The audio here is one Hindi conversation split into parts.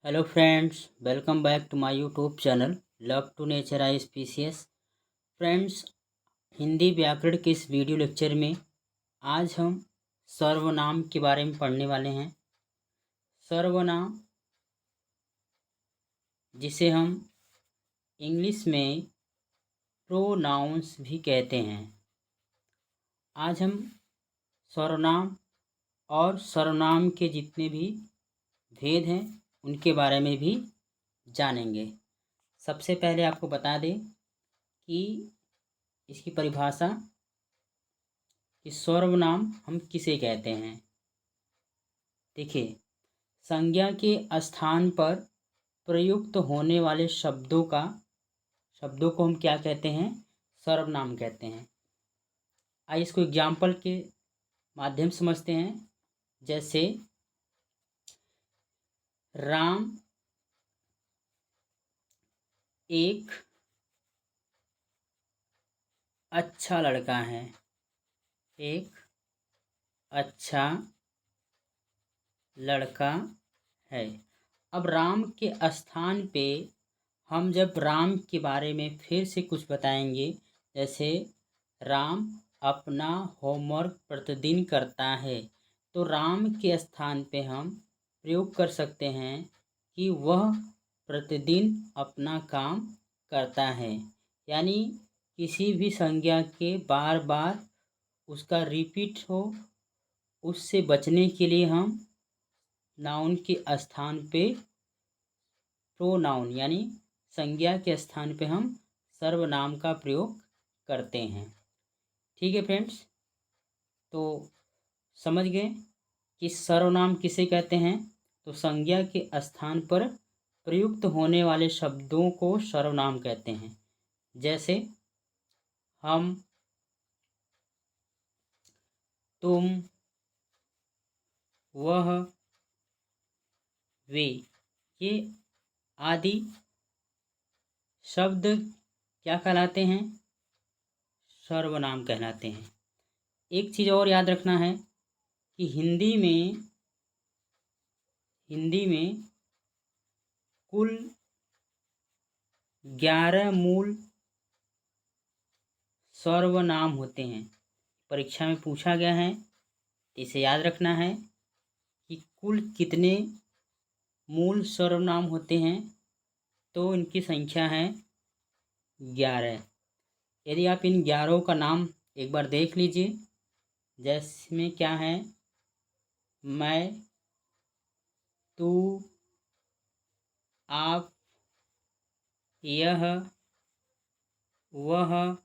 Hello friends, welcome back to my YouTube channel love to nature I species. Friends, Hindi व्याकरण के इस वीडियो लेक्चर में आज हम सर्वनाम के बारे में पढ़ने वाले हैं। सर्वनाम, जिसे हम इंग्लिश में प्रोनाउंस भी कहते हैं। आज हम सर्वनाम और सर्वनाम के जितने भी भेद हैं उनके बारे में भी जानेंगे। सबसे पहले आपको बता दें कि इसकी परिभाषा कि सर्वनाम हम किसे कहते हैं। देखिए, संज्ञा के स्थान पर प्रयुक्त होने वाले शब्दों को हम क्या कहते हैं? सर्वनाम कहते हैं। आइए इसको एग्जाम्पल के माध्यम से समझते हैं। जैसे राम एक अच्छा लड़का है। एक अच्छा लड़का है। अब राम के स्थान पे हम जब राम के बारे में फिर से कुछ बताएंगे, जैसे राम अपना होमवर्क प्रतिदिन करता है, तो राम के स्थान पे हम प्रयोग कर सकते हैं कि वह प्रतिदिन अपना काम करता है। यानी किसी भी संज्ञा के बार बार उसका रिपीट हो, उससे बचने के लिए हम नाउन के स्थान पे प्रोनाउन यानी संज्ञा के स्थान पे हम सर्वनाम का प्रयोग करते हैं। ठीक है फ्रेंड्स, तो समझ गए कि सर्वनाम किसे कहते हैं। तो संज्ञा के स्थान पर प्रयुक्त होने वाले शब्दों को सर्वनाम कहते हैं। जैसे हम, तुम, वह, वे, ये आदि शब्द क्या कहलाते हैं? सर्वनाम कहलाते हैं। एक चीज़ और याद रखना है कि हिंदी में कुल 11 मूल सर्वनाम होते हैं। परीक्षा में पूछा गया है, इसे याद रखना है कि कुल कितने मूल सर्वनाम होते हैं। तो इनकी संख्या है 11। यदि आप इन 11 का नाम एक बार देख लीजिए, जिसमें क्या है? मैं, तू, आप, यह, वह,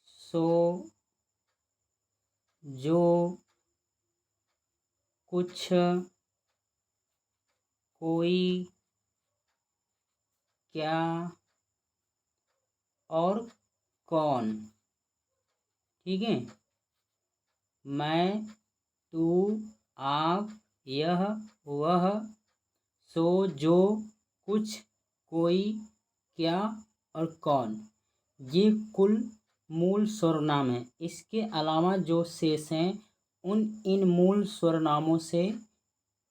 सो, जो, कुछ, कोई, क्या और कौन। ठीक है, मैं, तू, आप, यह, वह, सो, जो, कुछ, कोई, क्या और कौन, ये कुल मूल सर्वनाम हैं। इसके अलावा जो शेष हैं इन मूल सर्वनामों से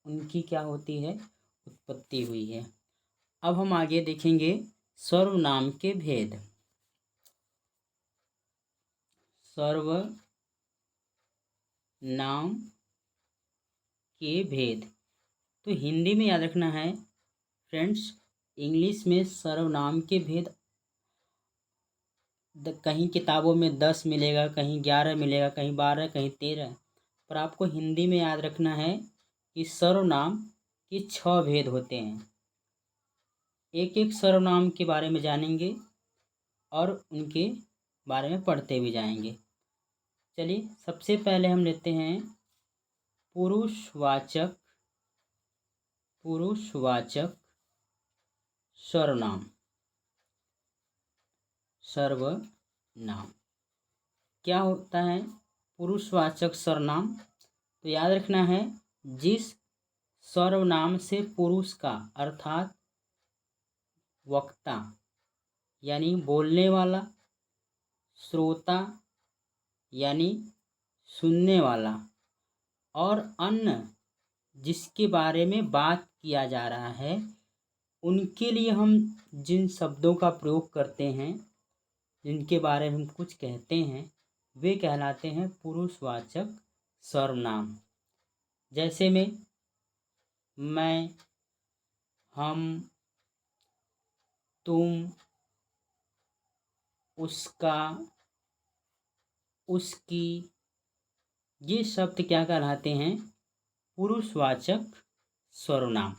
उनकी क्या होती है? उत्पत्ति हुई है। अब हम आगे देखेंगे सर्वनाम के भेद। सर्वनाम के भेद तो हिंदी में याद रखना है फ्रेंड्स। इंग्लिश में सर्वनाम के भेद कहीं किताबों में 10 मिलेगा, कहीं 11 मिलेगा, कहीं 12, कहीं 13, पर आपको हिंदी में याद रखना है कि सर्वनाम के 6 भेद होते हैं। एक एक सर्वनाम के बारे में जानेंगे और उनके बारे में पढ़ते भी जाएंगे। चलिए, सबसे पहले हम लेते हैं पुरुषवाचक सर्वनाम। सर्वनाम क्या होता है? पुरुषवाचक सर्वनाम, तो याद रखना है जिस सर्वनाम से पुरुष का अर्थात वक्ता यानी बोलने वाला, श्रोता यानी सुनने वाला और अन्य जिसके बारे में बात किया जा रहा है उनके लिए हम जिन शब्दों का प्रयोग करते हैं, जिनके बारे में हम कुछ कहते हैं, वे कहलाते हैं पुरुषवाचक सर्वनाम। जैसे में मैं, हम, तुम, उसका, उसकी, ये शब्द क्या कहलाते हैं? पुरुषवाचक सर्वनाम।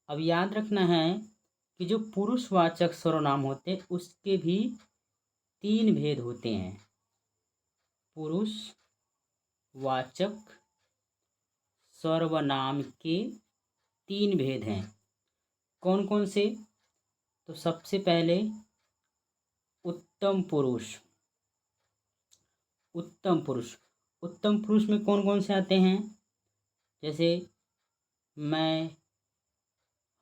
अब याद रखना है कि जो पुरुषवाचक सर्वनाम होते हैं उसके भी 3 भेद होते हैं। पुरुषवाचक सर्वनाम के 3 भेद हैं। कौन कौन से? तो सबसे पहले उत्तम पुरुष। उत्तम पुरुष, उत्तम पुरुष में कौन कौन से आते हैं? जैसे मैं,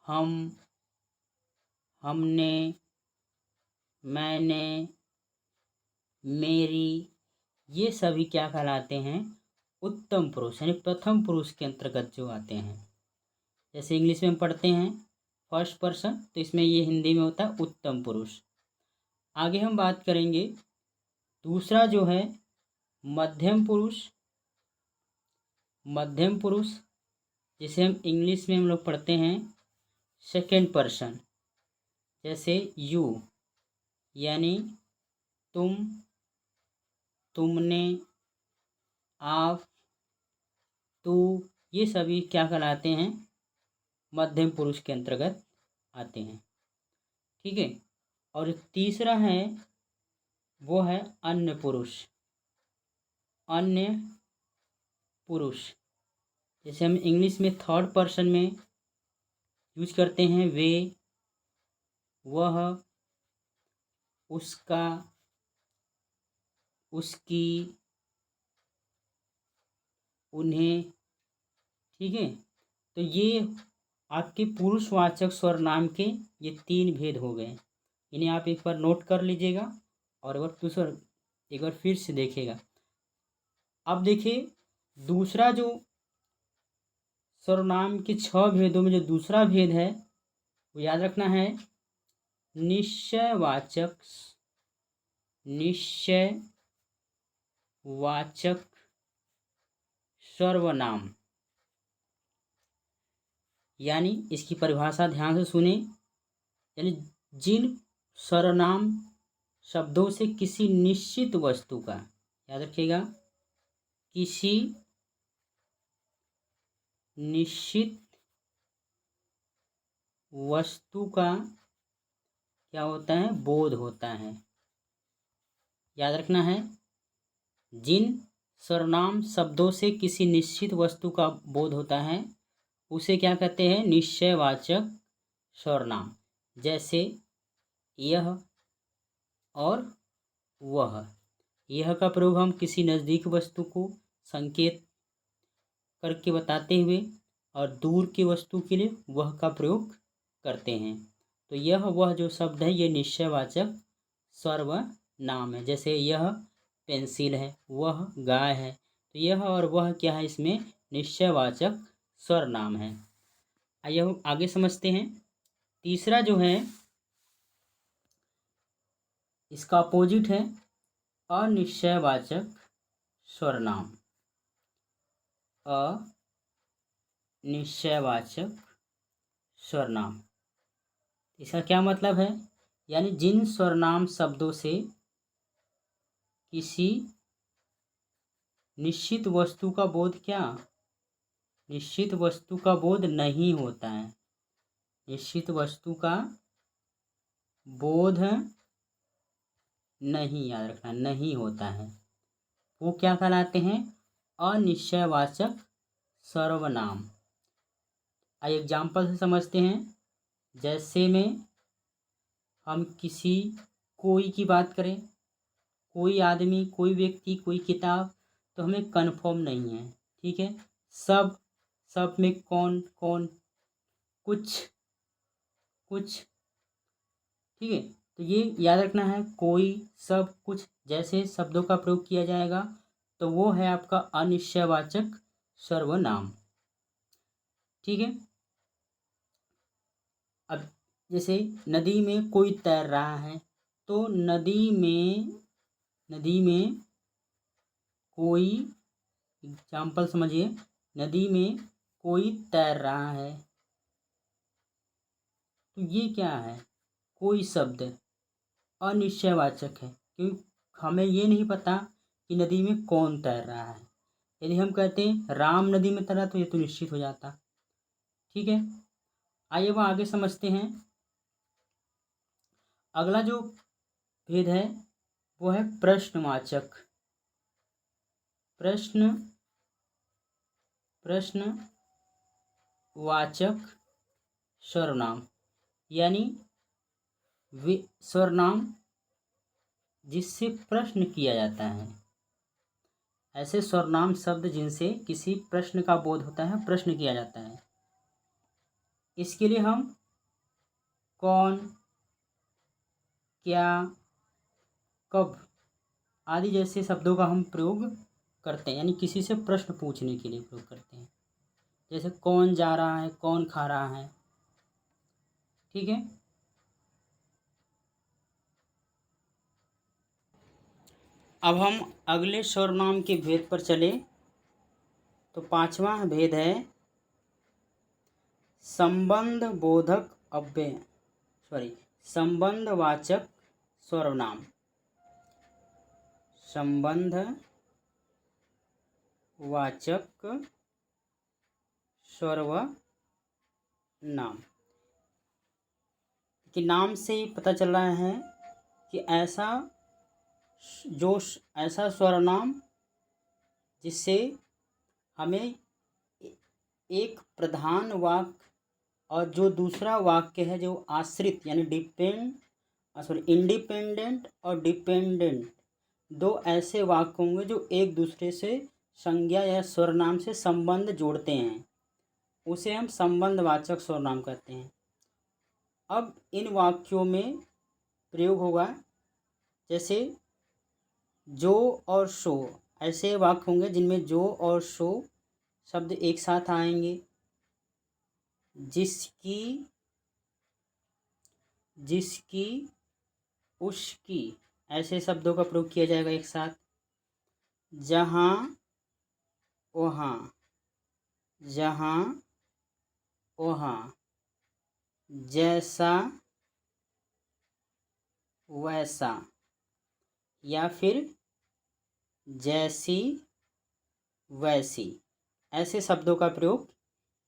हम, हमने, मैंने, मेरी, ये सभी क्या कहलाते हैं? उत्तम पुरुष, यानी प्रथम पुरुष के अंतर्गत जो आते हैं। जैसे इंग्लिश में हम पढ़ते हैं फर्स्ट पर्सन, तो इसमें ये हिंदी में होता है उत्तम पुरुष। आगे हम बात करेंगे दूसरा जो है मध्यम पुरुष। मध्यम पुरुष जिसे हम इंग्लिश में हम लोग पढ़ते हैं सेकेंड पर्सन। जैसे यू, यानी तुम, तुमने, आप, तू, ये सभी क्या कहलाते हैं? मध्यम पुरुष के अंतर्गत आते हैं। ठीक है। और तीसरा है वो है अन्य पुरुष। अन्य पुरुष जैसे हम इंग्लिश में थर्ड पर्सन में यूज करते हैं वे, वह, उसका, उसकी, उन्हें। ठीक है। तो ये आपके पुरुषवाचक सर्वनाम के ये 3 भेद हो गए। इन्हें आप एक बार नोट कर लीजिएगा और एक बार फिर से देखिएगा। अब देखिए दूसरा जो सर्वनाम के 6 भेदों में जो दूसरा भेद है वो याद रखना है निश्चयवाचक। निश्चयवाचक सर्वनाम, यानी इसकी परिभाषा ध्यान से सुने। यानी जिन सर्वनाम शब्दों से किसी निश्चित वस्तु का, याद रखिएगा, किसी निश्चित वस्तु का क्या होता है? बोध होता है। याद रखना है जिन सर्वनाम शब्दों से किसी निश्चित वस्तु का बोध होता है उसे क्या कहते हैं? निश्चयवाचक सर्वनाम। जैसे यह और वह। यह का प्रयोग हम किसी नज़दीक वस्तु को संकेत करके बताते हुए और दूर की वस्तु के लिए वह का प्रयोग करते हैं। तो यह वह जो शब्द है ये निश्चयवाचक सर्वनाम है। जैसे यह पेंसिल है, वह गाय है, तो यह और वह क्या है? इसमें निश्चयवाचक सर्वनाम है। आइए हम आगे समझते हैं। तीसरा जो है इसका अपोजिट है अनिश्चयवाचक सर्वनाम। अनिश्चयवाचक सर्वनाम, इसका क्या मतलब है? यानी जिन सर्वनाम शब्दों से किसी निश्चित वस्तु का बोध क्या? निश्चित वस्तु का बोध नहीं होता है। निश्चित वस्तु का बोध नहीं, याद रखना, नहीं होता है, वो क्या कहलाते हैं? अनिश्चयवाचक सर्वनाम। आइए एग्जाम्पल से समझते हैं। जैसे में हम किसी कोई की बात करें, कोई आदमी, कोई व्यक्ति, कोई किताब, तो हमें कन्फर्म नहीं है। ठीक है। सब, सब में कौन कौन, कुछ कुछ। ठीक है। तो ये याद रखना है कोई, सब, कुछ जैसे शब्दों का प्रयोग किया जाएगा तो वो है आपका अनिश्चयवाचक सर्वनाम। ठीक है। अब जैसे नदी में कोई तैर रहा है, तो नदी में कोई, एग्जाम्पल समझिए, नदी में कोई तैर रहा है, तो ये क्या है, कोई शब्द अनिश्चयवाचक है, क्योंकि हमें ये नहीं पता कि नदी में कौन तैर रहा है। यदि हम कहते हैं राम नदी में तैरा तो ये तो निश्चित हो जाता। ठीक है, आइए वो आगे समझते हैं। अगला जो भेद है वो है प्रश्नवाचक। प्रश्नवाचक सर्वनाम, यानी सर्वनाम जिससे प्रश्न किया जाता है। ऐसे सर्वनाम शब्द जिनसे किसी प्रश्न का बोध होता है, प्रश्न किया जाता है। इसके लिए हम कौन, क्या, कब आदि जैसे शब्दों का हम प्रयोग करते हैं, यानी किसी से प्रश्न पूछने के लिए प्रयोग करते हैं। जैसे कौन जा रहा है, कौन खा रहा है। ठीक है, अब हम अगले सर्वनाम के भेद पर चले तो पांचवा भेद है संबंधवाचक सर्वनाम। संबंधवाचक सर्वनाम के नाम से ही पता चल रहा है कि ऐसा सर्वनाम जिससे हमें एक प्रधान वाक्य और जो दूसरा वाक्य है जो आश्रित यानी इंडिपेंडेंट और डिपेंडेंट, दो ऐसे वाक्य होंगे जो एक दूसरे से संज्ञा या सर्वनाम से संबंध जोड़ते हैं, उसे हम संबंधवाचक सर्वनाम कहते हैं। अब इन वाक्यों में प्रयोग होगा जैसे जो और सो, ऐसे वाक्य होंगे जिनमें जो और सो शब्द एक साथ आएंगे। जिसकी, उसकी, ऐसे शब्दों का प्रयोग किया जाएगा एक साथ। जहाँ, वहाँ, जैसा, वैसा, या फिर जैसी, वैसी, ऐसे शब्दों का प्रयोग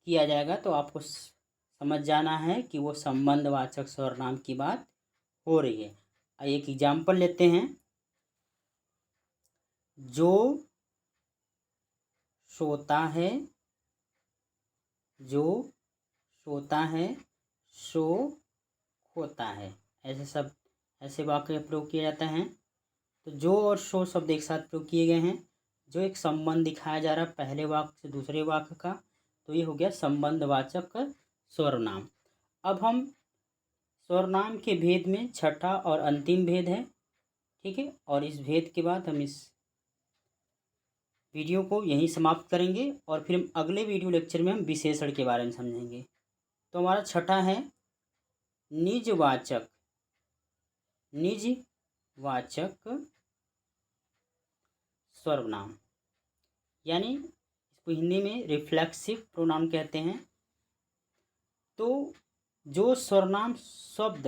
किया जाएगा। तो आपको समझ जाना है कि वो संबंधवाचक सर्वनाम की बात हो रही है। एक एग्जाम्पल लेते हैं। जो सोता है, सो खोता है, ऐसे वाक्य प्रयोग किया जाता है। तो जो और सो शब्द एक साथ प्रयोग किए गए हैं, जो एक संबंध दिखाया जा रहा है पहले वाक्य से दूसरे वाक्य का, तो ये हो गया संबंधवाचक सर्वनाम। अब हम सर्वनाम के भेद में छठा और अंतिम भेद है। ठीक है, और इस भेद के बाद हम इस वीडियो को यहीं समाप्त करेंगे और फिर हम अगले वीडियो लेक्चर में हम विशेषण के बारे में समझेंगे। तो हमारा छठा है निजवाचक सर्वनाम, यानी इसको हिंदी में रिफ्लेक्सिव प्रोनाउन कहते हैं। तो जो सर्वनाम शब्द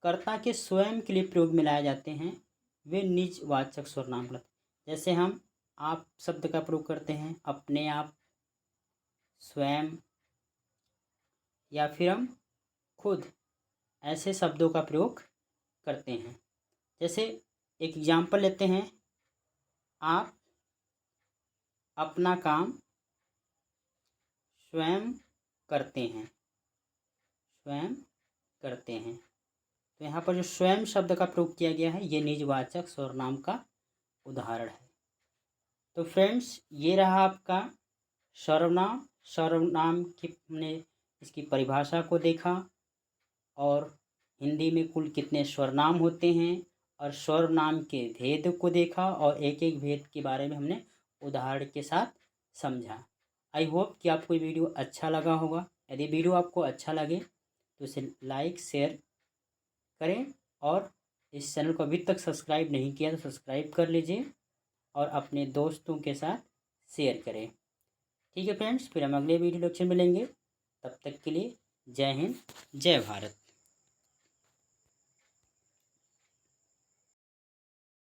कर्ता के स्वयं के लिए प्रयोग में लाए जाते हैं वे निजवाचक सर्वनाम कहलाते हैं। जैसे हम आप शब्द का प्रयोग करते हैं अपने आप, स्वयं, या फिर हम खुद, ऐसे शब्दों का प्रयोग करते हैं। जैसे एक एग्जाम्पल लेते हैं। आप अपना काम स्वयं करते हैं, तो यहाँ पर जो स्वयं शब्द का प्रयोग किया गया है ये निजवाचक सर्वनाम का उदाहरण है। तो फ्रेंड्स, ये रहा आपका सर्वनाम की, हमने इसकी परिभाषा को देखा और हिंदी में कुल कितने सर्वनाम होते हैं और सर्वनाम के भेद को देखा और एक एक भेद के बारे में हमने उदाहरण के साथ समझा। आई होप कि आपको ये वीडियो अच्छा लगा होगा। यदि वीडियो आपको अच्छा लगे तो इसे लाइक शेयर करें, और इस चैनल को अभी तक सब्सक्राइब नहीं किया तो सब्सक्राइब कर लीजिए और अपने दोस्तों के साथ शेयर करें। ठीक है फ्रेंड्स, फिर हम अगले वीडियो लेक्चर में मिलेंगे। तब तक के लिए जय हिंद, जय भारत।